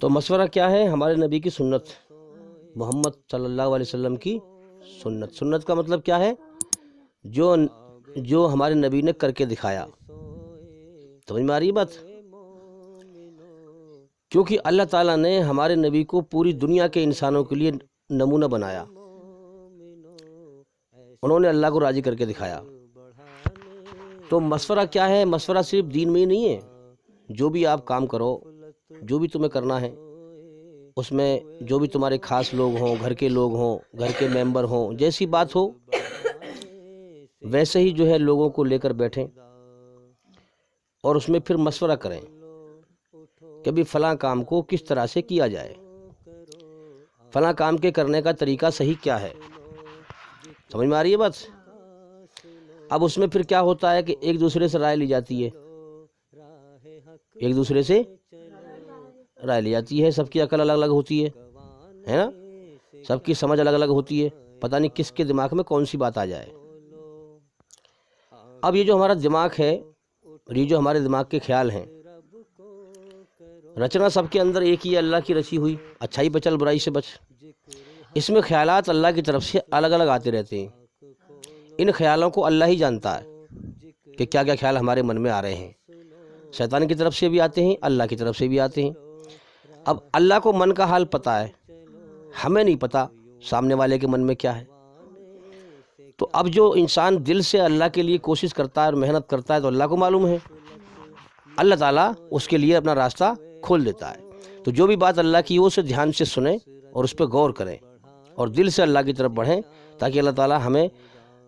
تو مشورہ کیا ہے؟ ہمارے نبی کی سنت، محمد صلی اللہ علیہ وسلم کی سنت۔ سنت کا مطلب کیا ہے؟ جو ہمارے نبی نے کر کے دکھایا۔ سمجھ میں آ رہی بات؟ کیونکہ اللہ تعالیٰ نے ہمارے نبی کو پوری دنیا کے انسانوں کے لیے نمونہ بنایا، انہوں نے اللہ کو راضی کر کے دکھایا۔ تو مشورہ کیا ہے؟ مشورہ صرف دین میں ہی نہیں ہے، جو بھی آپ کام کرو، جو بھی تمہیں کرنا ہے، اس میں جو بھی تمہارے خاص لوگ ہوں، گھر کے لوگ ہوں، گھر کے ممبر ہوں، جیسی بات ہو ویسے ہی جو ہے لوگوں کو لے کر بیٹھیں اور اس میں پھر مشورہ کریں کہ بھی فلاں کام کو کس طرح سے کیا جائے، فلاں کام کے کرنے کا طریقہ صحیح کیا ہے۔ سمجھ میں آ رہی ہے بات؟ اب اس میں پھر کیا ہوتا ہے کہ ایک دوسرے سے رائے لی جاتی ہے، ایک دوسرے سے رائے لی جاتی ہے، سب کی عقل الگ الگ ہوتی ہے نا، سب کی سمجھ الگ الگ ہوتی ہے، پتہ نہیں کس کے دماغ میں کون سی بات آ جائے۔ اب یہ جو ہمارا دماغ ہے، یہ جو ہمارے دماغ کے خیال ہیں، رچنا سب کے اندر ایک ہی ہے، اللہ کی رچی ہوئی، اچھائی پہ چل برائی سے بچ۔ اس میں خیالات اللہ کی طرف سے الگ الگ آتے رہتے ہیں، ان خیالوں کو اللہ ہی جانتا ہے کہ کیا کیا خیال ہمارے من میں آ رہے ہیں، شیطان کی طرف سے بھی آتے ہیں، اللہ کی طرف سے بھی آتے ہیں۔ اب اللہ کو من کا حال پتہ ہے، ہمیں نہیں پتہ سامنے والے کے من میں کیا ہے۔ تو اب جو انسان دل سے اللہ کے لیے کوشش کرتا ہے اور محنت کرتا ہے تو اللہ کو معلوم ہے، اللہ تعالیٰ اس کے لیے اپنا راستہ کھول دیتا ہے۔ تو جو بھی بات اللہ کی ہو اسے دھیان سے سنیں اور اس پہ غور کریں اور دل سے اللہ کی طرف بڑھیں، تاکہ اللہ تعالیٰ ہمیں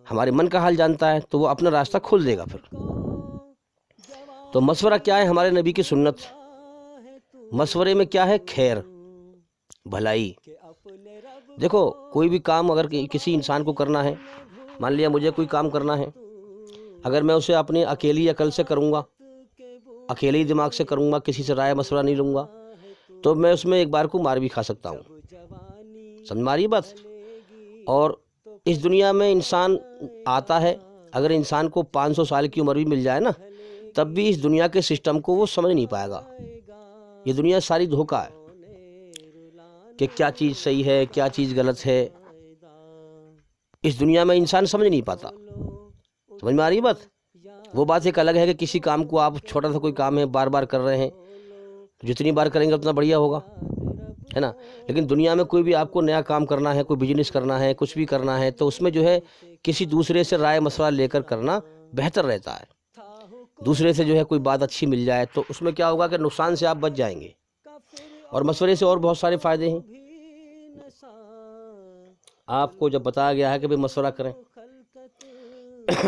ہمارے من کا حال جانتا ہے تو وہ اپنا راستہ کھول دے گا پھر۔ تو مشورہ کیا ہے؟ ہمارے نبی کی سنت۔ مشورے میں کیا ہے؟ خیر، بھلائی۔ دیکھو کوئی بھی کام اگر کسی انسان کو کرنا ہے، مان لیا مجھے کوئی کام کرنا ہے، اگر میں اسے اپنی اکیلی عقل سے کروں گا، اکیلے ہی دماغ سے کروں گا، کسی سے رائے مشورہ نہیں لوں گا، تو میں اس میں ایک بار کو مار بھی کھا سکتا ہوں۔ سمجھ میں آ رہی ہے بات؟ اور اس دنیا میں انسان آتا ہے، اگر انسان کو 500 سال کی عمر بھی مل جائے نا، تب بھی اس دنیا کے سسٹم کو وہ سمجھ نہیں پائے گا۔ یہ دنیا ساری دھوکہ ہے کہ کیا چیز صحیح ہے، کیا چیز غلط ہے، اس دنیا میں انسان سمجھ نہیں پاتا۔ سمجھ میں آ رہی ہے بات؟ وہ بات ایک الگ ہے کہ کسی کام کو آپ چھوٹا سا کوئی کام ہے بار بار کر رہے ہیں، جتنی بار کریں گے اتنا بڑھیا ہوگا، ہے نا۔ لیکن دنیا میں کوئی بھی آپ کو نیا کام کرنا ہے، کوئی بزنس کرنا ہے، کچھ بھی کرنا ہے، تو اس میں جو ہے کسی دوسرے سے رائے مشورہ لے کر کرنا بہتر رہتا ہے۔ دوسرے سے جو ہے کوئی بات اچھی مل جائے تو اس میں کیا ہوگا کہ نقصان سے آپ بچ جائیں گے، اور مشورے سے اور بہت سارے فائدے ہیں۔ آپ کو جب بتایا گیا ہے کہ بھئی مشورہ کریں،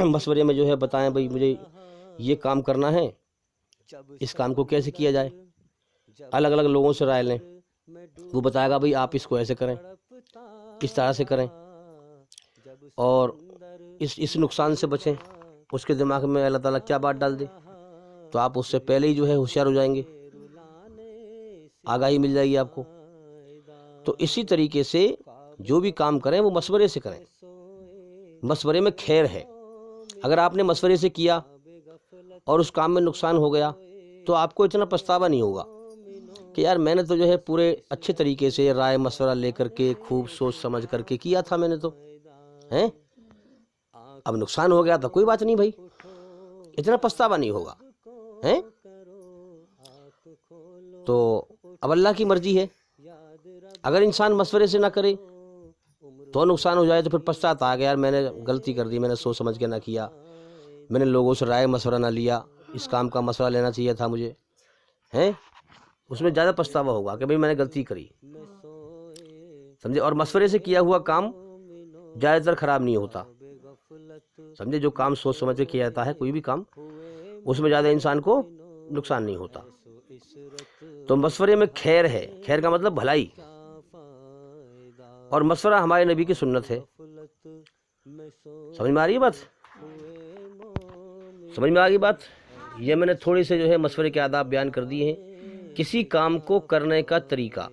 مشورے میں جو ہے بتائیں بھئی مجھے یہ کام کرنا ہے، اس کام کو کیسے کیا جائے، الگ الگ لوگوں سے رائے لیں، وہ بتائے گا بھئی آپ اس کو ایسے کریں، اس طرح سے کریں، اور اس نقصان سے بچیں۔ اس کے دماغ میں اللہ تعالیٰ کیا بات ڈال دے تو آپ اس سے پہلے ہی جو ہے ہوشیار ہو جائیں گے، آگاہی مل جائے گی آپ کو۔ تو اسی طریقے سے جو بھی کام کریں وہ مشورے سے کریں، مشورے میں خیر ہے۔ اگر آپ نے مشورے سے کیا اور اس کام میں نقصان ہو گیا تو آپ کو اتنا پچھتاوا نہیں ہوگا کہ یار میں نے تو جو ہے پورے اچھے طریقے سے رائے مشورہ لے کر کے خوب سوچ سمجھ کر کے کیا تھا، میں نے تو ہیں، اب نقصان ہو گیا تو کوئی بات نہیں بھائی، اتنا پچھتاوا نہیں ہوگا ہیں۔ تو اب اللہ کی مرضی ہے، اگر انسان مشورے سے نہ کرے تو نقصان ہو جائے تو پھر پچھتاتا ہے کہ یار میں نے غلطی کر دی، میں نے سوچ سمجھ کے نہ کیا، میں نے لوگوں سے رائے مشورہ نہ لیا، اس کام کا مشورہ لینا چاہیے تھا مجھے، ہیں، اس میں زیادہ پچھتاوا ہوگا کہ بھئی میں نے غلطی کری، سمجھے۔ اور مشورے سے کیا ہوا کام زیادہ تر خراب نہیں ہوتا، سمجھے۔ جو کام سوچ سمجھ کے کیا جاتا ہے کوئی بھی کام، اس میں زیادہ انسان کو نقصان نہیں ہوتا۔ تو مشورے میں خیر ہے، خیر کا مطلب بھلائی، اور مشورہ ہمارے نبی کی سنت ہے۔ سمجھ میں آ رہی ہے بات؟ سمجھ میں آ گئی بات؟ یہ میں نے تھوڑی سے جو ہے مشورے کے آداب بیان کر دیے ہیں۔ کسی کام کو کرنے کا طریقہ،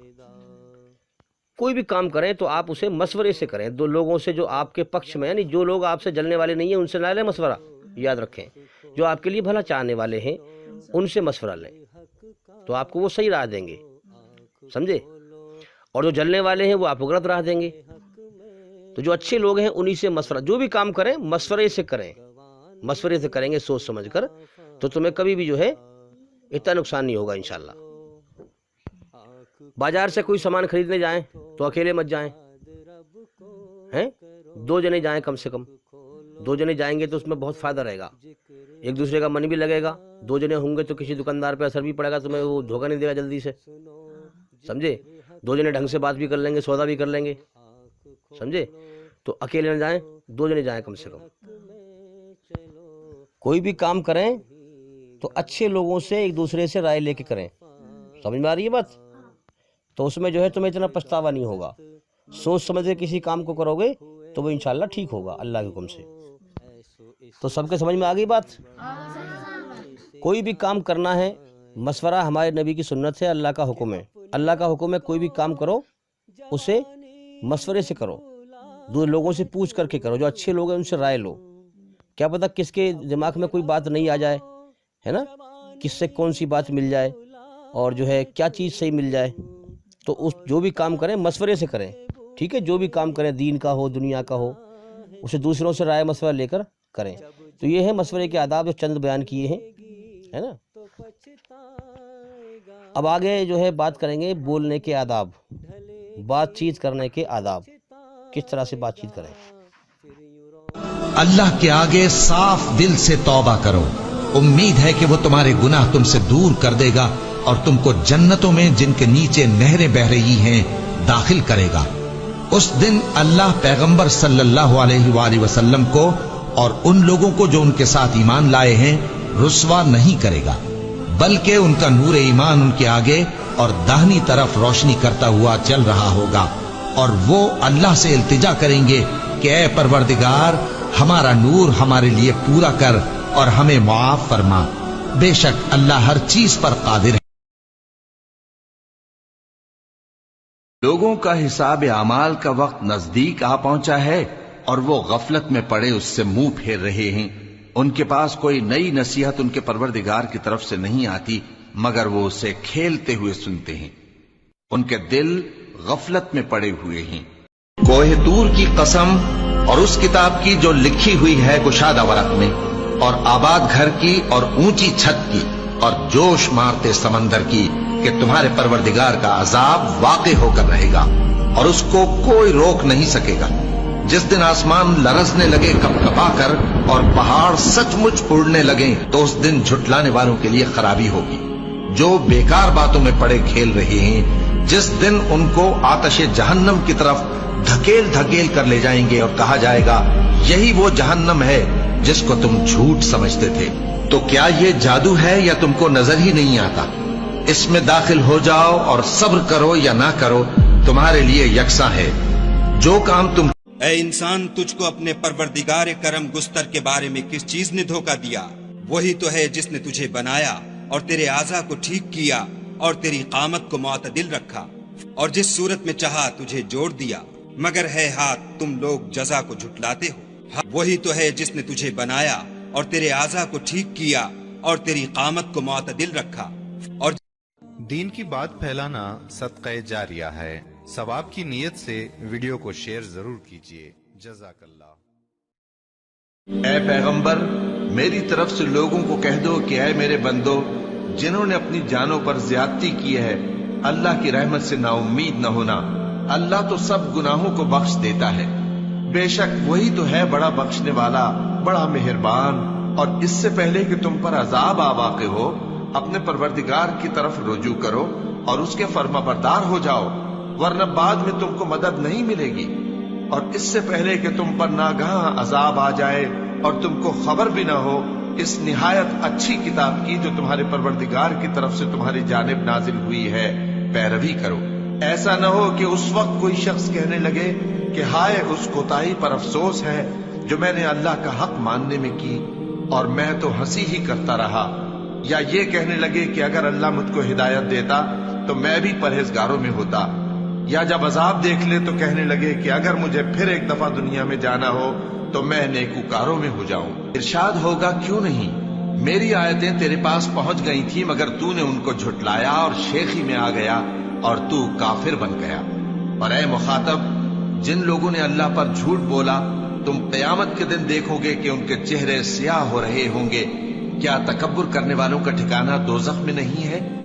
کوئی بھی کام کریں تو آپ اسے مشورے سے کریں، دو لوگوں سے جو آپ کے پکش میں، یعنی جو لوگ آپ سے جلنے والے نہیں ہیں ان سے نہ لیں مشورہ، یاد رکھیں، جو آپ کے لیے بھلا چاہنے والے ہیں ان سے مشورہ لیں تو آپ کو وہ صحیح رائے دیں گے۔ سمجھے؟ اور جو جلنے والے ہیں وہ آپ کو غلط راہ دیں گے. تو جو اچھے لوگ ہیں انہی سے مشورہ، جو بھی کام کریں مشورے سے کریں، مشورے سے کریں گے سوچ سمجھ کر، تو تمہیں کبھی بھی جو ہے اتنا نقصان نہیں ہوگا انشاءاللہ. بازار سے کوئی سامان خریدنے جائیں تو اکیلے مت جائیں، ہیں 2 جنے جائیں کم سے کم. 2 جنے جائیں گے تو اس میں بہت فائدہ رہے گا، ایک دوسرے کا من بھی لگے گا. 2 جنے ہوں گے تو کسی دکاندار پہ اثر بھی پڑے گا، تمہیں وہ دھوکہ نہیں دے گا جلدی سے، سمجھے؟ 2 جنے ڈھنگ سے بات بھی کر لیں گے، سودا بھی کر لیں گے، سمجھے؟ تو اکیلے نہ جائیں، 2 جنے جائیں کم سے کم. کوئی بھی کام کریں تو اچھے لوگوں سے ایک دوسرے سے رائے لے کے کریں. سمجھ میں آ رہی ہے بات؟ تو اس میں جو ہے تمہیں اتنا پچھتاوا نہیں ہوگا. سوچ سمجھ کے کسی کام کو کرو گے تو وہ انشاءاللہ ٹھیک ہوگا اللہ کے حکم سے. تو سب کے سمجھ میں آ گئی بات؟ کوئی بھی کام کرنا ہے مشورہ ہمارے نبی کی سنت ہے، اللہ کا حکم ہے. اللہ کا حکم ہے کوئی بھی کام کرو اسے مشورے سے کرو، 2 لوگوں سے پوچھ کر کے کرو، جو اچھے لوگ ہیں ان سے رائے لو. کیا پتہ کس کے دماغ میں کوئی بات نہیں آ جائے، ہے نا؟ کس سے کون سی بات مل جائے اور جو ہے کیا چیز صحیح مل جائے. تو اس جو بھی کام کریں مشورے سے کریں، ٹھیک ہے؟ جو بھی کام کریں دین کا ہو دنیا کا ہو اسے دوسروں سے رائے مشورہ لے کر کریں. تو یہ ہے مشورے کے آداب جو چند بیان کیے ہیں، ہے نا؟ اب آگے جو ہے بات کریں گے بولنے کے آداب، بات چیت کرنے کے آداب، کس طرح سے بات چیت کریں. اللہ کے آگے صاف دل سے توبہ کرو، امید ہے کہ وہ تمہارے گناہ تم سے دور کر دے گا اور تم کو جنتوں میں جن کے نیچے نہریں بہ رہی ہیں داخل کرے گا. اس دن اللہ پیغمبر صلی اللہ علیہ وآلہ وسلم کو اور ان لوگوں کو جو ان کے ساتھ ایمان لائے ہیں رسوا نہیں کرے گا، بلکہ ان کا نور ایمان ان کے آگے اور داہنی طرف روشنی کرتا ہوا چل رہا ہوگا، اور وہ اللہ سے التجا کریں گے کہ اے پروردگار ہمارا نور ہمارے لیے پورا کر اور ہمیں معاف فرما، بے شک اللہ ہر چیز پر قادر ہے. لوگوں کا حساب اعمال کا وقت نزدیک آ پہنچا ہے اور وہ غفلت میں پڑے اس سے منہ پھیر رہے ہیں. ان کے پاس کوئی نئی نصیحت ان کے پروردگار کی طرف سے نہیں آتی مگر وہ اسے کھیلتے ہوئے سنتے ہیں. ان کے دل غفلت میں پڑے ہوئے ہیں. کوہ طور کی قسم اور اس کتاب کی جو لکھی ہوئی ہے گشادہ ورق میں، اور آباد گھر کی اور اونچی چھت کی اور جوش مارتے سمندر کی، کہ تمہارے پروردگار کا عذاب واقع ہو کر رہے گا اور اس کو کوئی روک نہیں سکے گا. جس دن آسمان لرزنے لگے کپ کپا کر اور پہاڑ سچ مچ اڑنے لگیں تو اس دن جھٹلانے والوں کے لیے خرابی ہوگی جو بیکار باتوں میں پڑے کھیل رہے ہیں. جس دن ان کو آتش جہنم کی طرف دھکیل دھکیل کر لے جائیں گے اور کہا جائے گا یہی وہ جہنم ہے جس کو تم جھوٹ سمجھتے تھے. تو کیا یہ جادو ہے یا تم کو نظر ہی نہیں آتا؟ اس میں داخل ہو جاؤ اور صبر کرو یا نہ کرو تمہارے لیے یکساں ہے. جو کام تم اے انسان تجھ کو اپنے پروردگار کرم گستر کے بارے میں کس چیز نے دھوکہ دیا؟ وہی تو ہے جس نے تجھے بنایا اور تیرے اعضاء کو ٹھیک کیا اور تیری قامت کو معتدل رکھا اور جس صورت میں چاہا تجھے جوڑ دیا، مگر ہے ہاتھ تم لوگ جزا کو جھٹلاتے ہو. وہی تو ہے جس نے تجھے بنایا اور تیرے اعضاء کو ٹھیک کیا اور تیری قامت کو معتدل رکھا. اور دین کی بات پھیلانا صدقہ جاریہ ہے. ثواب کی نیت سے ویڈیو کو شیئر ضرور کیجیے. جزاک اللہ. اے پیغمبر میری طرف سے لوگوں کو کہہ دو کہ اے میرے بندو جنہوں نے اپنی جانوں پر زیادتی کی ہے اللہ کی رحمت سے نا امید نہ ہونا. اللہ تو سب گناہوں کو بخش دیتا ہے، بے شک وہی تو ہے بڑا بخشنے والا بڑا مہربان. اور اس سے پہلے کہ تم پر عذاب آ واقع ہو اپنے پروردگار کی طرف رجوع کرو اور اس کے فرما بردار ہو جاؤ، ورنہ بعد میں تم کو مدد نہیں ملے گی. اور اس سے پہلے کہ تم پر ناگہاں عذاب آ جائے اور تم کو خبر بھی نہ ہو اس نہایت اچھی کتاب کی جو تمہارے پروردگار کی طرف سے تمہاری جانب نازل ہوئی ہے پیروی کرو. ایسا نہ ہو کہ اس وقت کوئی شخص کہنے لگے کہ ہائے اس کوتاہی پر افسوس ہے جو میں نے اللہ کا حق ماننے میں کی اور میں تو ہنسی ہی کرتا رہا، یا یہ کہنے لگے کہ اگر اللہ مجھ کو ہدایت دیتا تو میں بھی پرہیزگاروں میں ہوتا، یا جب عذاب دیکھ لے تو کہنے لگے کہ اگر مجھے پھر ایک دفعہ دنیا میں جانا ہو تو میں نیکوکاروں میں ہو جاؤں. ارشاد ہوگا کیوں نہیں میری آیتیں تیرے پاس پہنچ گئی تھی مگر تو نے ان کو جھٹلایا اور شیخی میں آ گیا اور تو کافر بن گیا۔ اور اے مخاطب، جن لوگوں نے اللہ پر جھوٹ بولا تم قیامت کے دن دیکھو گے کہ ان کے چہرے سیاہ ہو رہے ہوں گے۔ کیا تکبر کرنے والوں کا ٹھکانہ دوزخ میں نہیں ہے؟